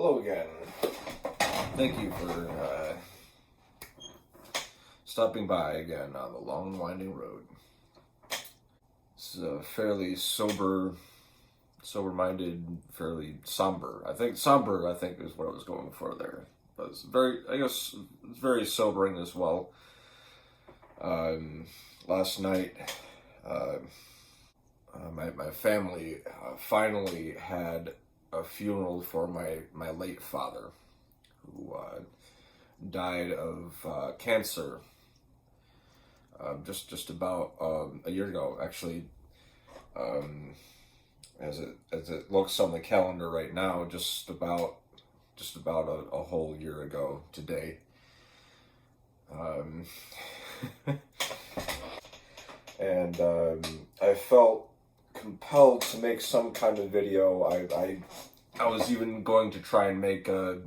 Hello again. Thank you for stopping by again on the long winding road. It's a fairly sober-minded, fairly somber. I think somber is what I was going for there. But it's it's very sobering as well. Last night, my family finally had a funeral for my late father, who died of cancer just about a year ago. Actually, as it looks on the calendar right now, just about a whole year ago today. And I felt compelled to make some kind of video. I was even going to try and make a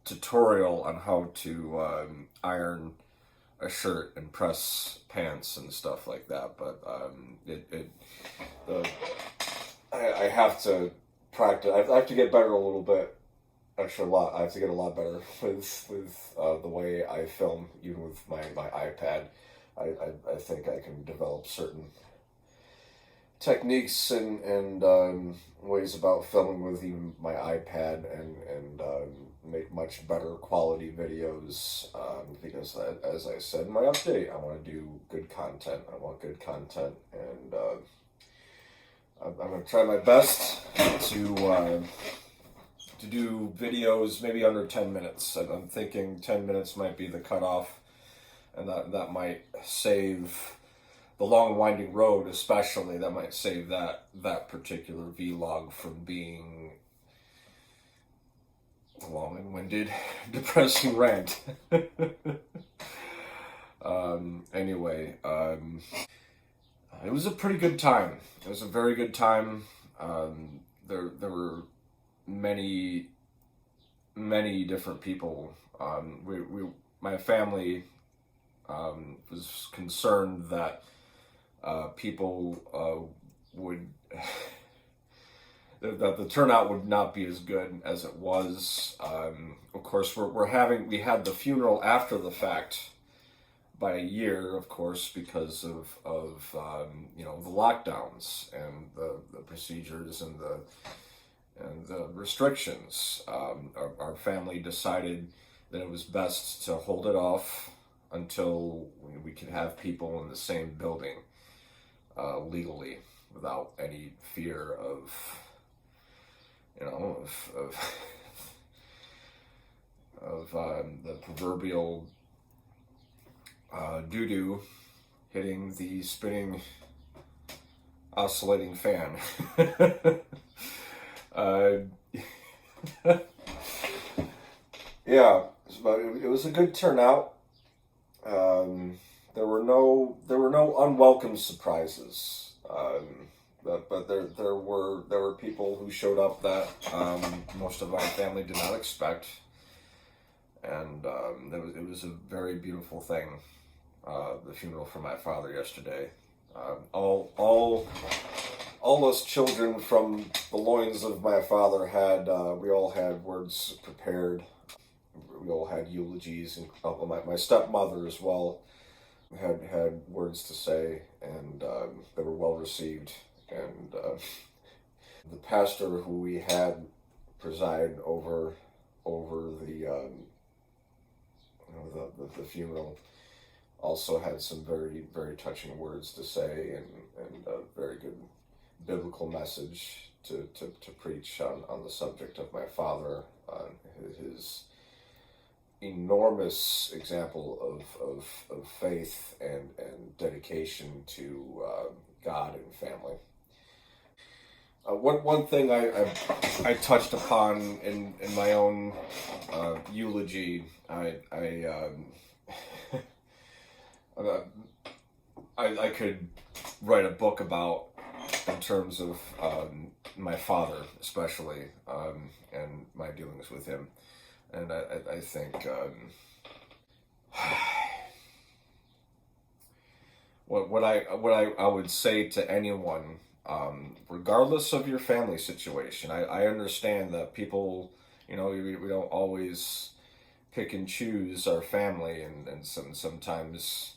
tutorial on how to iron a shirt and press pants and stuff like that, but I have to practice. I have to get better a little bit. Actually, a lot. I have to get a lot better with the way I film, even with my iPad. I think I can develop certain techniques and ways about filming with even my iPad and make much better quality videos, because as I said in my update, I want to do good content. I want good content, and I'm going to try my best to do videos maybe under 10 minutes. I'm thinking 10 minutes might be the cutoff, and that might save the long winding road, especially. That might save that particular vlog from being a long-winded, depressing rant. Anyway, it was a pretty good time. It was a very good time. There were many different people. My family was concerned that people would that the turnout would not be as good as it was. Of course, we had the funeral after the fact by a year, of course, because of the lockdowns and the procedures and the restrictions. Our family decided that it was best to hold it off until we could have people in the same building legally, without any fear of the proverbial doo-doo hitting the spinning, oscillating fan. Yeah, it was a good turnout. There were no unwelcome surprises. But there were people who showed up that most of our family did not expect, and it was a very beautiful thing. The funeral for my father yesterday. All us children from the loins of my father we all had words prepared. We all had eulogies, and my stepmother as well had words to say, and they were well received. And the pastor who we had preside over the funeral also had some very, very touching words to say, and a very good biblical message to preach on the subject of my father, his enormous example of faith and dedication to God and family. One thing I touched upon in my own eulogy, I could write a book about, in terms of my father especially, and my dealings with him, and I think what I would say to anyone regardless of your family situation. I understand that people, we don't always pick and choose our family, and sometimes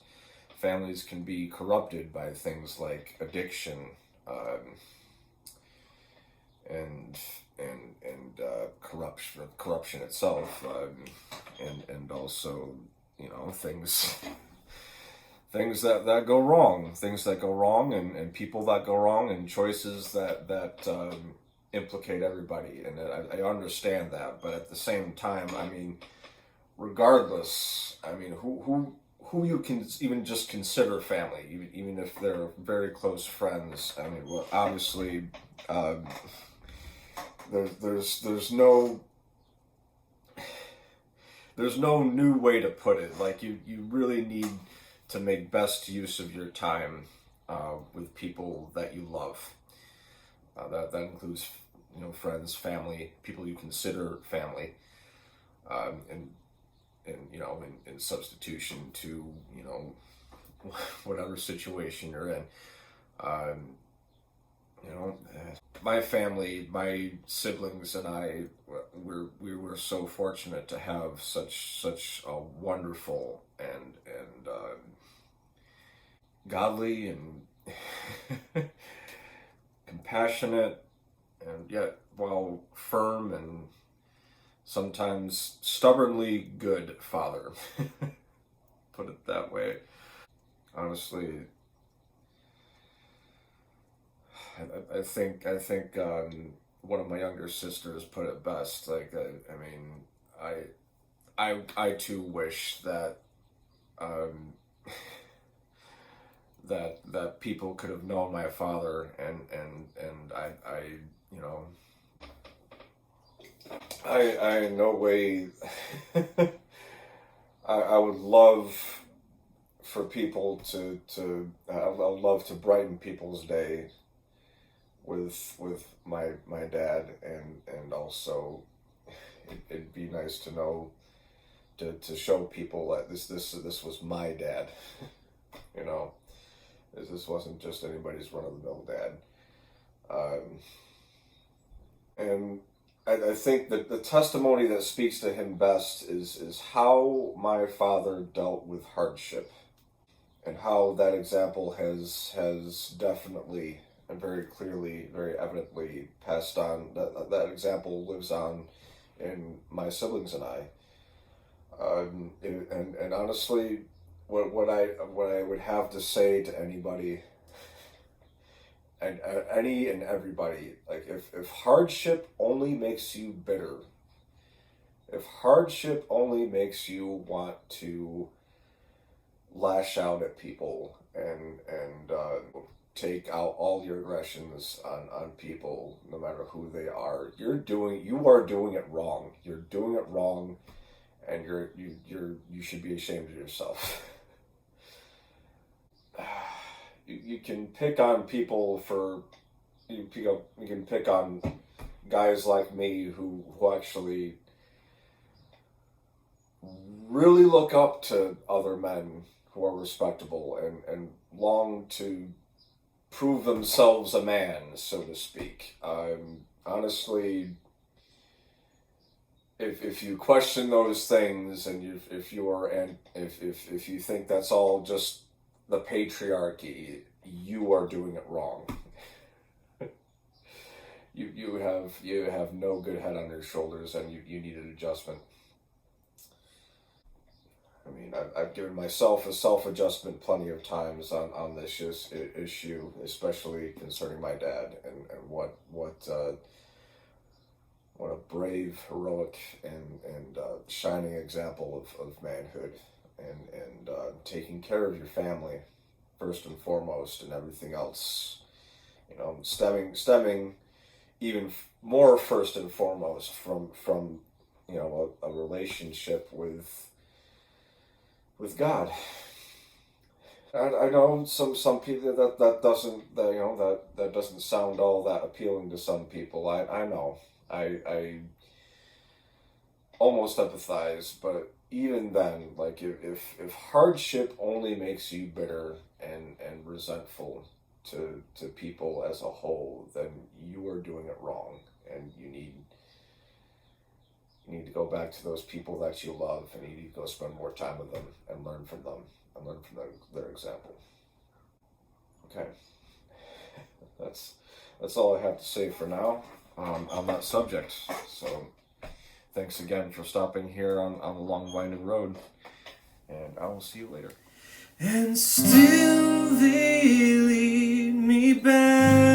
families can be corrupted by things like addiction, um, and corruption itself, and also things that go wrong, and people that go wrong, and choices that implicate everybody. And I understand that, but at the same time, I mean, regardless, I mean, who you can even just consider family, even if they're very close friends. I mean, well, obviously, um, there's no new way to put it. Like, you really need to make best use of your time with people that you love. That includes, friends, family, people you consider family, and in substitution to whatever situation you're in. Um, my family, my siblings, and I, we were so fortunate to have such a wonderful and godly and compassionate, and yet, well, firm and sometimes stubbornly good father. Put it that way. Honestly, I think one of my younger sisters put it best. Like, I mean, I too wish that um, that people could have known my father, and I you know I in no way. I would love for people I would love to brighten people's day with my dad, and also it'd be nice to know, to show people that this was my dad. you know this wasn't just anybody's run-of-the-mill dad. And I think that the testimony that speaks to him best is how my father dealt with hardship, and how that example has definitely and very clearly, very evidently passed on. That example lives on in my siblings and I. And honestly, what I would have to say to anybody, and any and everybody, like, if hardship only makes you bitter, if hardship only makes you want to lash out at people, and take out all your aggressions on people, no matter who they are, you are doing it wrong. You're doing it wrong, and you should be ashamed of yourself. You can pick on people for you can pick on guys like me who actually really look up to other men who are respectable, and long to prove themselves a man, so to speak. Honestly, if you question those things, and if you think that's all just the patriarchy, you are doing it wrong. You have no good head on your shoulders, and you need an adjustment. I mean, I've given myself a self-adjustment plenty of times on this issue, especially concerning my dad, and what a brave, heroic, and shining example of manhood, and taking care of your family first and foremost, and everything else, stemming even more first and foremost from a relationship with God. I know some people that doesn't sound all that appealing to some people. I know. I almost empathize, but even then, like, if hardship only makes you bitter and resentful to people as a whole, then you are doing it wrong, and you need to go back to those people that you love, and you need to go spend more time with them and learn from them and learn from their example. Okay, that's all I have to say for now on that subject. So thanks again for stopping here on the long winding road, and I will see you later. And still they lead me back.